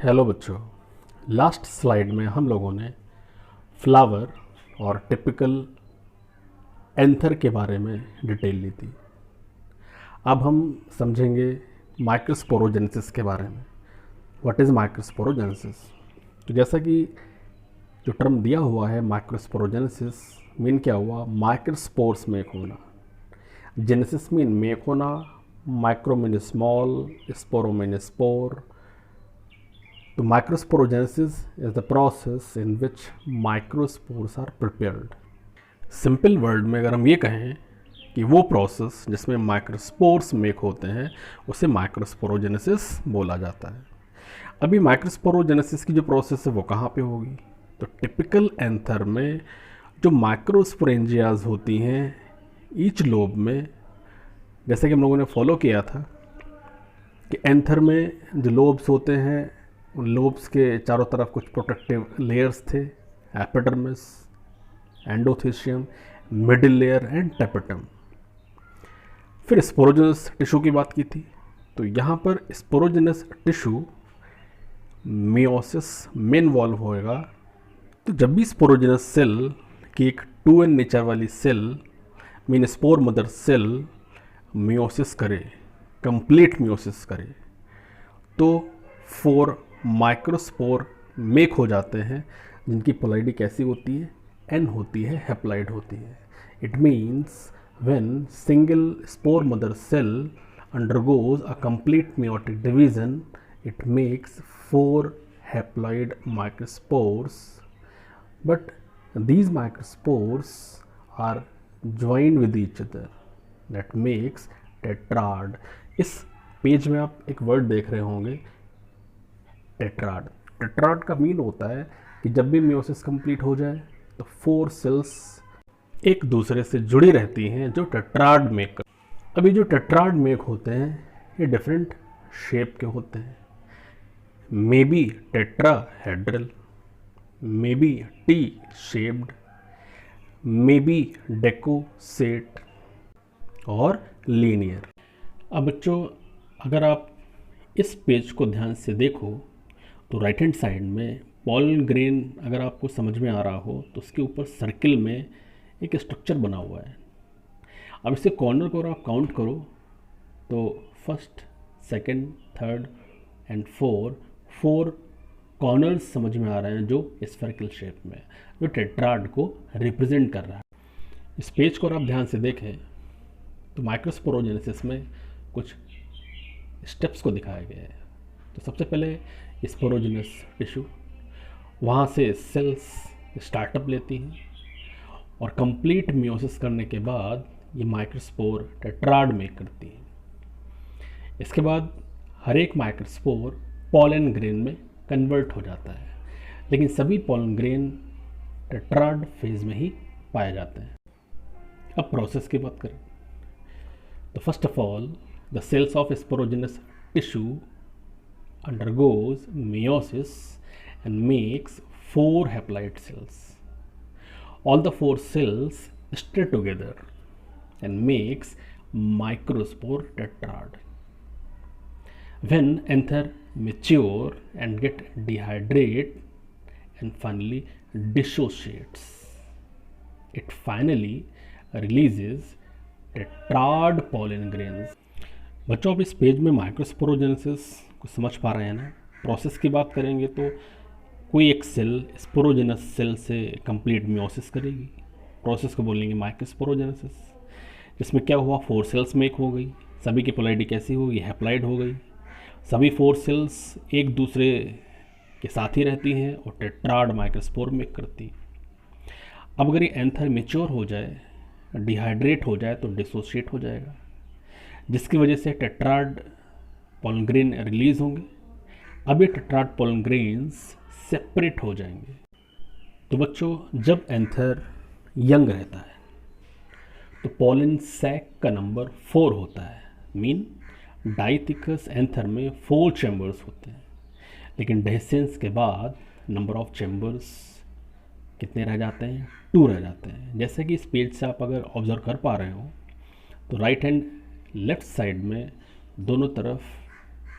Hello बच्चों। Last slide में हम लोगों ने फ्लावर और टिपिकल एंथर के बारे में डिटेल ली थी। अब हम समझेंगे माइक्रोस्पोरोजेनेसिस के बारे में। What is microsporogenesis? तो जैसा कि जो टर्म दिया हुआ है माइक्रोस्पोरोजेनेसिस मीन क्या हुआ? माइक्रोस्पोर्स मेक होना। जेनेसिस मीन मेक होना, micro mean small, स्पोरो mean spore. तो microsporogenesis is the process in which microspores are prepared. Simple word में अगर हम ये कहें कि वो प्रोसेस जिसमें माइक्रोस्पोर्स मेक होते हैं उसे माइक्रोस्पोरोजेनेसिस बोला जाता है। अभी माइक्रोस्पोरोजेनेसिस की जो प्रोसेस है वो कहाँ पे होगी? तो टिपिकल एंथर में जो माइक्रोस्पोरेंजियाज होती हैं ईच लोब में, जैसे कि हम लोगों ने फॉलो किया था कि एंथर में जो लोब्स होते हैं उन लोब्स के चारों तरफ कुछ प्रोटेक्टिव लेयर्स थे, epidermis, endothecium, middle layer and tapetum. फिर स्पोरोजेनस टिश्यू की बात की थी, तो यहाँ पर स्पोरोजेनस टिश्यू मियोसिस में इन्वॉल्व होएगा। तो जब भी स्पोरोजेनस सेल की एक 2n नेचर वाली cell mean spore mother cell meiosis करे, कंप्लीट मियोसिस करे, तो 4 माइक्रोस्पोर मेक हो जाते हैं जिनकी पोलैरिटी कैसी होती है? n होती है, हैप्लॉइड होती है। It means when single spore mother cell undergoes a complete meiotic division it makes 4 haploid microspores, but these microspores are joined with each other that makes tetrad. इस पेज में आप एक वर्ड देख रहे होंगे, टेट्राड। टेट्राड का mean होता है कि जब भी मियोसिस कंप्लीट हो जाए तो 4 सेल्स एक दूसरे से जुड़ी रहती हैं जो टेट्राड मेक कर। अभी जो टेट्राड मेक होते हैं ये डिफरेंट शेप के होते हैं, may be tetrahedral, may be T shaped, may be decussate और लीनियर। अब बच्चों अगर आप इस पेज को ध्यान से देखो तो राइट हैंड साइड में पॉलन ग्रेन अगर आपको समझ में आ रहा हो तो उसके ऊपर सर्किल में एक स्ट्रक्चर बना हुआ है। अब इसके कॉर्नर को अगर आप काउंट करो तो first, second, third and 4 corners समझ में आ रहे हैं जो स्फेरिकल शेप में, जो टेट्राड को रिप्रेजेंट कर रहा है। इस पेज को अगर आप ध्यान से देखें तो माइक्रोस्पोरोजेनेसिस में कुछ स्टेप्स को दिखाया गया है। तो सबसे पहले स्पोरोजेनस टिश्यू, वहाँ से सेल्स स्टार्टअप लेती हैं और कंप्लीट मियोसिस करने के बाद ये माइक्रोस्पोर टेट्राड मेक करती हैं। इसके बाद हर एक माइक्रोस्पोर पॉलन ग्रेन में कन्वर्ट हो जाता है, लेकिन सभी पॉलन ग्रेन टेट्राड फेज में ही पाए जाते हैं। अब प्रोसेस की बात करें तो first of all the cells of sporogenous tissue undergoes meiosis and makes 4 haploid cells. All the 4 cells stay together and makes microspore tetrad. When anther mature and get dehydrate and finally dissociates, it finally releases tetrad pollen grains. बच्चों आप इस page में microsporogenesis को समझ पा रहे हैं ना? प्रोसेस की बात करेंगे तो कोई एक सेल स्पोरोजेनस सेल से कंप्लीट मियोसिस करेगी, प्रोसेस को बोलेंगे माइक्रोस्पोरोजेनेसिस। जिसमें क्या हुआ? 4 सेल्स मेक हो गई, सभी की पोलैरिटी कैसी होगी? हैप्लॉइड हो गई। सभी 4 सेल्स एक दूसरे के साथ ही रहती हैं और टेट्राड माइक्रोस्पोर मेक करती है। अब अगर ये एंथर मेच्योर हो जाए, डिहाइड्रेट हो जाए तो डिसोशिएट हो जाएगा, जिसकी वजह से टेट्राड पॉलन ग्रेन रिलीज होंगे। अब ये टेट्राड पॉलन ग्रेन्स सेपरेट हो जाएंगे। तो बच्चों जब एंथर यंग रहता है तो पॉलन सैक का नंबर 4 होता है, मीन डाइथिकस एंथर में 4 चैम्बर्स होते हैं। लेकिन डेhiscence के बाद नंबर ऑफ चैम्बर्स कितने रह जाते हैं? 2 रह जाते हैं। जैसे कि इस पेज से आप अगर ऑब्जर्व कर पा रहे हो तो राइट हैंड लेफ्ट साइड में दोनों तरफ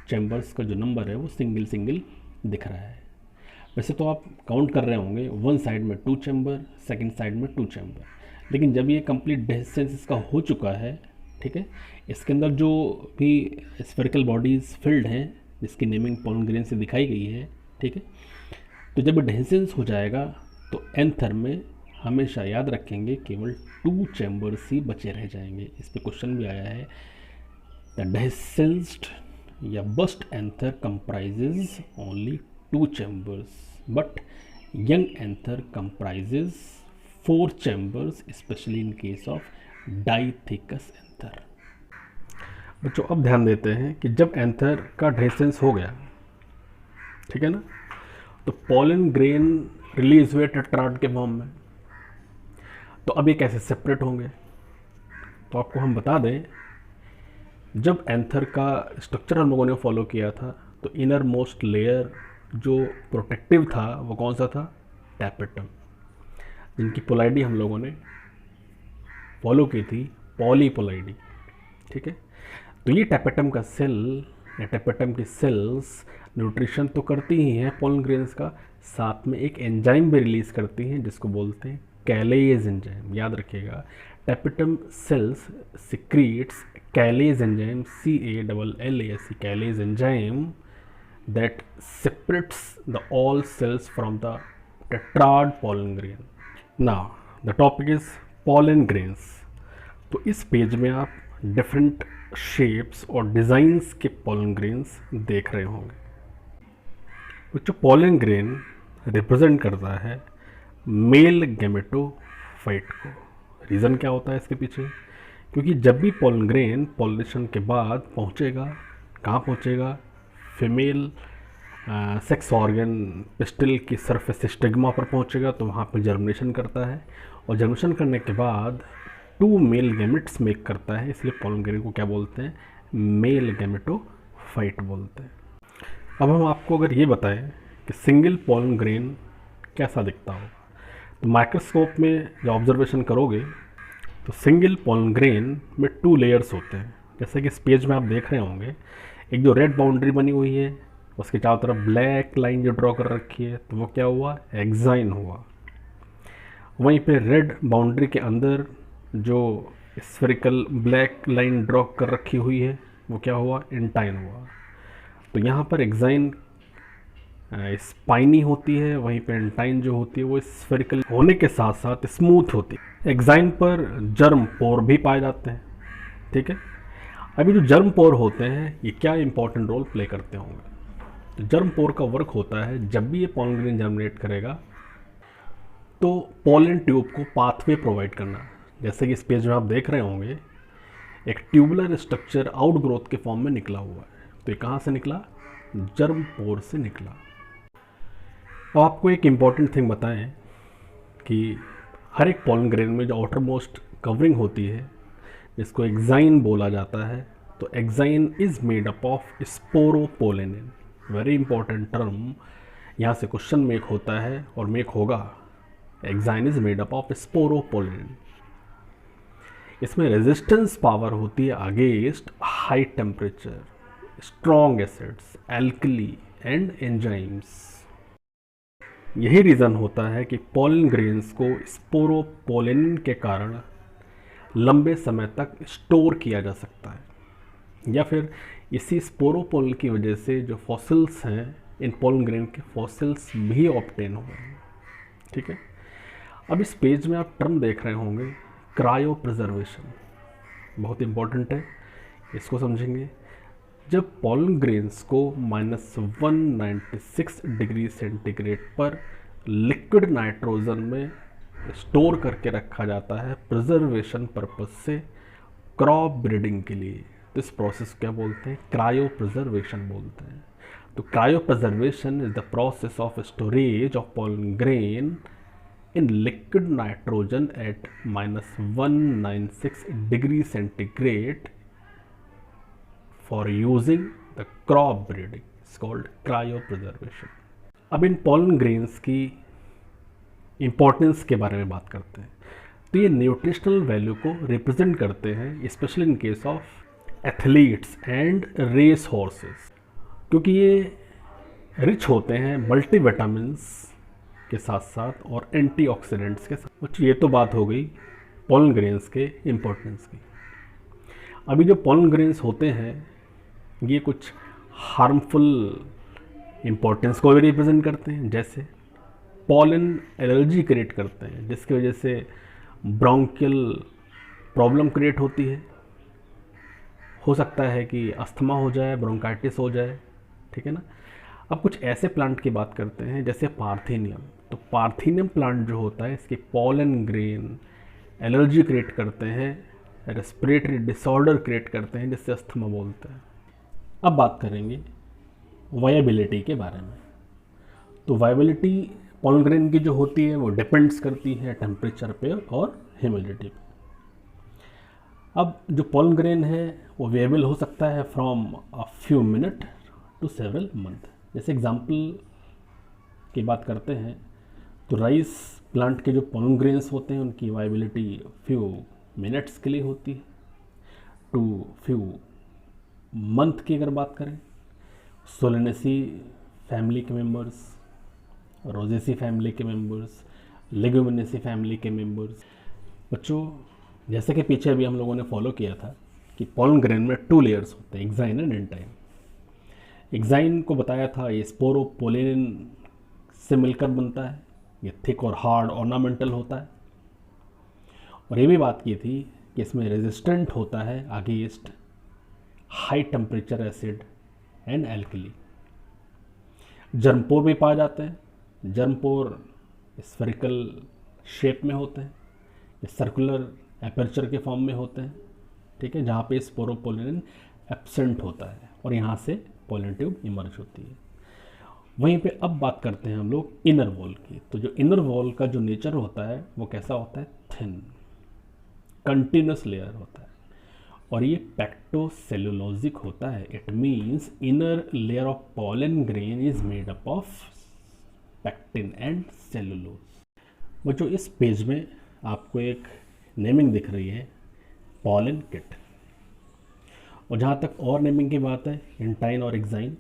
चैम्बर्स का जो नंबर है वो सिंगल दिख रहा है। वैसे तो आप काउंट कर रहे होंगे, वन साइड में 2 चैम्बर, सेकंड साइड में 2 चैम्बर, लेकिन जब ये कंप्लीट डेhiscence इसका हो चुका है, ठीक है, इसके अंदर जो भी स्फेरिकल बॉडीज फिल्ड हैं जिसकी नेमिंग पॉलन ग्रेन से दिखाई गई है, ठीक है, तो जब डेhiscence हो जाएगा तो एंथर में हमेशा याद रखेंगे केवल 2 चैम्बर्स ही बचे रह जाएंगे। इस पर क्वेश्चन भी आया है, द डेhiscenced या burst anther comprises only 2 chambers but young anther comprises 4 chambers specially in case of dithecous anther. बच्चों अब ध्यान देते हैं कि जब एंथर का डेhiscence हो गया, ठीक है ना, तो पॉलन ग्रेन रिलीज हुए टेट्राड के फॉर्म में, तो अब ये कैसे सेपरेट होंगे? तो आपको हम बता दें, जब एंथर का स्ट्रक्चर हम लोगों ने फॉलो किया था तो इनर मोस्ट लेयर जो प्रोटेक्टिव था वो कौन सा था? टैपेटम, जिनकी पोलाइडी हम लोगों ने फॉलो की थी पॉलीपोलाइडी, ठीक है। तो ये टैपेटम का सेल या टैपेटम की सेल्स न्यूट्रिशन तो करती ही हैं पॉलन ग्रेन्स का, साथ में एक एंजाइम भी रिलीज़ करती हैं जिसको बोलते हैं कैलेज एंजाइम। याद रखिएगा, tapetum cells secretes callase enzyme, CALLASE, callase enzyme that separates the all cells from the tetrad pollen grain. Now the topic is pollen grains. तो इस पेज में आप डिफरेंट शेप्स और डिज़ाइंस के pollen grains देख रहे होंगे। जो pollen grain रिप्रेजेंट करता है मेल गैमेटोफाइट को। रीज़न क्या होता है इसके पीछे? क्योंकि जब भी pollen grain पॉलिनेशन के बाद पहुँचेगा, कहाँ पहुँचेगा? फीमेल सेक्स ऑर्गन पिस्टल की सरफेस स्टिग्मा पर पहुंचेगा, तो वहाँ पर जर्मिनेशन करता है, और जर्मिनेशन करने के बाद 2 मेल गैमेट्स मेक करता है, इसलिए पॉलन ग्रेन को क्या बोलते हैं? मेल गैमेटोफाइट बोलते हैं। अब हम आपको अगर ये बताएं कि सिंगल पॉलन ग्रेन कैसा दिखता होगा, तो माइक्रोस्कोप में जब ऑब्जर्वेशन करोगे तो सिंगल पॉलन ग्रेन में 2 लेयर्स होते हैं, जैसे कि इस पेज में आप देख रहे होंगे। एक जो रेड बाउंड्री बनी हुई है, उसके चारों तरफ ब्लैक लाइन जो ड्रॉ कर रखी है, तो वो क्या हुआ? एक्साइन हुआ। वहीं पे रेड बाउंड्री के अंदर जो स्फेरिकल ब्लैक लाइन ड्रॉ कर रखी हुई है, वो क्या हुआ? इंटाइन हुआ। तो यहाँ पर एक्साइन स्पाइनी होती है, वहीं पे इंटाइन जो होती है वो स्फेरिकल होने के साथ साथ स्मूथ होती है। एक्साइन पर जर्म पोर भी पाए जाते हैं, ठीक है। अभी जो जर्म पोर होते हैं ये क्या इंपॉर्टेंट रोल प्ले करते होंगे? तो जर्म पोर का वर्क होता है, जब भी ये पॉलन ग्रेन जर्मिनेट करेगा तो पॉलन ट्यूब को पाथवे प्रोवाइड करना। जैसे कि इस पेज में आप देख रहे होंगे, एक ट्यूबुलर स्ट्रक्चर आउट ग्रोथ के फॉर्म में निकला हुआ है। तो ये कहाँ से निकला? जर्म पोर से निकला। अब आपको एक इम्पॉर्टेंट थिंग बताएं कि हर एक पॉलन ग्रेन में जो आउटर मोस्ट कवरिंग होती है, जिसको एक्साइन बोला जाता है, तो exine is made up of sporopollenin. Very important term, यहाँ से क्वेश्चन मेक होता है और मेक होगा। Exine is made up of sporopollenin. इसमें रेजिस्टेंस पावर होती है against high temperature, strong acids, alkali and enzymes. यही रीज़न होता है कि पॉलन ग्रेन्स को स्पोरोपोलेनिन के कारण लंबे समय तक स्टोर किया जा सकता है, या फिर इसी स्पोरोपोल की वजह से जो फॉसिल्स हैं, इन पॉलन ग्रेन के फॉसिल्स भी ऑब्टेन हुए हैं, ठीक है। अब इस पेज में आप टर्म देख रहे होंगे क्रायो प्रिजर्वेशन, बहुत इंपॉर्टेंट है, इसको समझेंगे। जब पॉलन ग्रेन्स को -196 डिग्री सेंटीग्रेड पर लिक्विड नाइट्रोजन में स्टोर करके रखा जाता है प्रिजर्वेशन पर्पस से, क्रॉप ब्रीडिंग के लिए, तो इस प्रोसेस क्या बोलते हैं? क्रायो प्रिजर्वेशन बोलते हैं। तो cryo preservation is the process of storage of pollen grain in liquid nitrogen eight -196 degree centigrade for using the crop breeding, it's called cryo preservation. अब इन पॉलन ग्रेन्स की इम्पोर्टेंस के बारे में बात करते हैं। तो ये न्यूट्रिशनल वैल्यू को रिप्रेजेंट करते हैं, specially in case of athletes and race horses, क्योंकि ये रिच होते हैं मल्टीविटामिन्स के साथ साथ और एंटीऑक्सीडेंट्स के साथ। बच्चों ये तो बात हो गई पोलन ग्रेन्स के इम्पोर्टेंस की। अभी जो पोलन ग्रेन्स होते हैं ये कुछ हार्मफुल इम्पोर्टेंस को भी रिप्रेजेंट करते हैं, जैसे पोलन एलर्जी क्रिएट करते हैं जिसकी वजह से ब्रोंकियल प्रॉब्लम क्रिएट होती है। हो सकता है कि अस्थमा हो जाए, ब्रोंकाइटिस हो जाए, ठीक है ना। अब कुछ ऐसे प्लांट की बात करते हैं जैसे पार्थेनियम। तो पार्थेनियम प्लांट जो होता है इसके पोलन ग्रेन एलर्जी क्रिएट करते हैं, रेस्पिरेटरी डिसऑर्डर क्रिएट करते हैं जिससे अस्थमा बोलते हैं। अब बात करेंगे वायबिलिटी के बारे में। तो वायबिलिटी पोलन ग्रेन की जो होती है वो डिपेंड्स करती है टेम्परेचर पे और ह्यूमिडिटी पे। अब जो पोलन ग्रेन है वो वेबल हो सकता है from a few minute to several month. जैसे एग्जांपल की बात करते हैं तो राइस प्लांट के जो पोलन ग्रेन्स होते हैं उनकी वायबिलिटी फ्यू मिनट्स के लिए होती है टू फ्यू मंथ की। अगर बात करें सोलेनेसी फैमिली के मेंबर्स, रोजेसी फैमिली के मेंबर्स, लेगुमिनेसी फैमिली के मेंबर्स। बच्चों जैसे कि पीछे अभी हम लोगों ने फॉलो किया था कि पोलन ग्रेन में 2 लेयर्स होते हैं, एक्साइन एंड एंटाइन। एक्साइन को बताया था ये स्पोरोपोलिन से मिलकर बनता है, ये थिक और हार्ड ऑर्नामेंटल होता है। और ये भी बात की थी कि इसमें रेजिस्टेंट होता है against high temperature acid and alkali. Germ pore भी पाए जाते हैं। जर्मपोर स्फेरिकल शेप में होते हैं, ये सर्कुलर एपर्चर के फॉर्म में होते हैं, ठीक है, जहाँ पे स्पोरोपोलिन एब्सेंट होता है और यहाँ से पोलन ट्यूब इमर्ज होती है। वहीं पे अब बात करते हैं हम लोग इनर वॉल की। तो जो इनर वॉल का जो नेचर होता है वो कैसा होता है, थिन कंटिन्यूस लेयर होता है और ये पैक्टोसेलुलोजिक होता है। It means inner layer of pollen grain is made up of pectin and cellulose. वो जो इस पेज में आपको एक नेमिंग दिख रही है पोलन किट। और जहाँ तक और नेमिंग की बात है एंटाइन और एक्साइन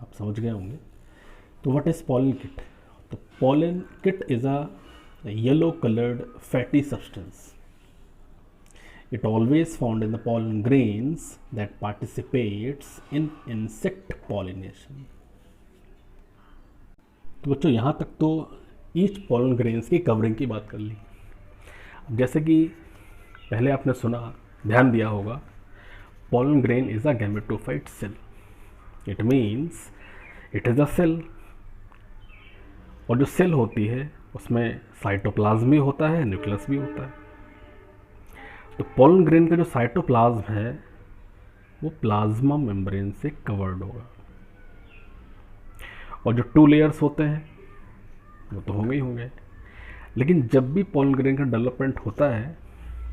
आप समझ गए होंगे। तो व्हाट इज पोलन किट? तो pollen kit is a yellow coloured fatty substance. It always found in the pollen grains that participates in insect pollination. तो बच्चों यहाँ तक तो ईच पोलन ग्रेन्स की कवरिंग की बात कर ली। अब जैसे कि पहले आपने सुना, ध्यान दिया होगा, pollen grain is a gametophyte cell. It means it is a cell. और जो सेल होती है उसमें साइटोप्लाज्म भी होता है, न्यूक्लियस भी होता है। तो पोलन ग्रेन का जो साइटोप्लाज्म है वो प्लाज्मा मेम्ब्रेन से कवर्ड होगा। और जो 2 लेयर्स होते हैं वो तो होंगे ही होंगे। लेकिन जब भी पोलन ग्रेन का डेवलपमेंट होता है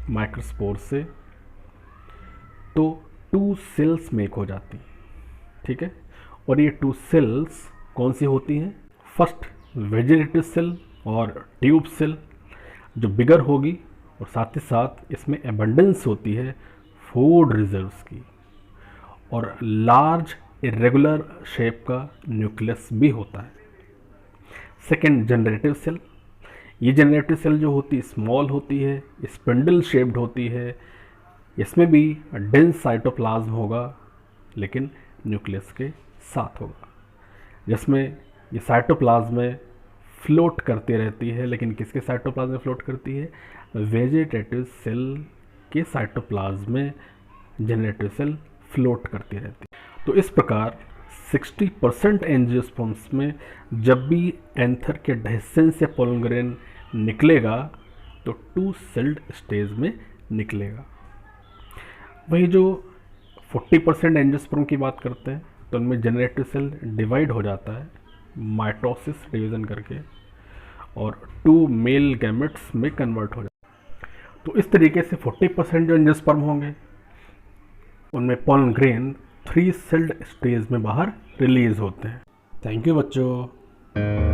माइक्रोस्पोर से तो 2 सेल्स मेक हो जाती हैं, ठीक है। और ये 2 सेल्स कौन सी होती हैं? फर्स्ट वेजिटेटिव सेल और ट्यूब सेल जो बिगर होगी और साथ ही साथ इसमें एबंडेंस होती है फूड रिजर्व्स की और लार्ज इरेगुलर शेप का न्यूक्लियस भी होता है। Second generative cell. ये जनरेटिव सेल जो होती है स्मॉल होती है, स्पिंडल शेप्ड होती है, इसमें भी डेंस साइटोप्लाज्म होगा लेकिन न्यूक्लियस के साथ होगा, जिसमें ये साइटोप्लाज्म में फ्लोट करती रहती है। लेकिन किसके साइटोप्लाज्म में फ्लोट करती है? वेजिटेटिव सेल के साइटोप्लाज्म में जनरेटिव सेल फ्लोट करती रहती है। तो इस प्रकार 60% एंजियोस्पर्म्स में जब भी एंथर के ढेसन से पोलन ग्रेन निकलेगा तो 2 सेल्ड स्टेज में निकलेगा। वही जो 40% एंजियोस्पर्म की बात करते हैं तो उनमें जनरेटिव सेल डिवाइड हो जाता है माइटोसिस डिवीज़न करके और 2 मेल गैमेट्स में कन्वर्ट हो जाता है। तो इस तरीके से 40% जो एंजियोस्पर्म होंगे उनमें पोलन ग्रेन 3 सेल्ड स्टेज में बाहर रिलीज होते हैं। थैंक यू बच्चों।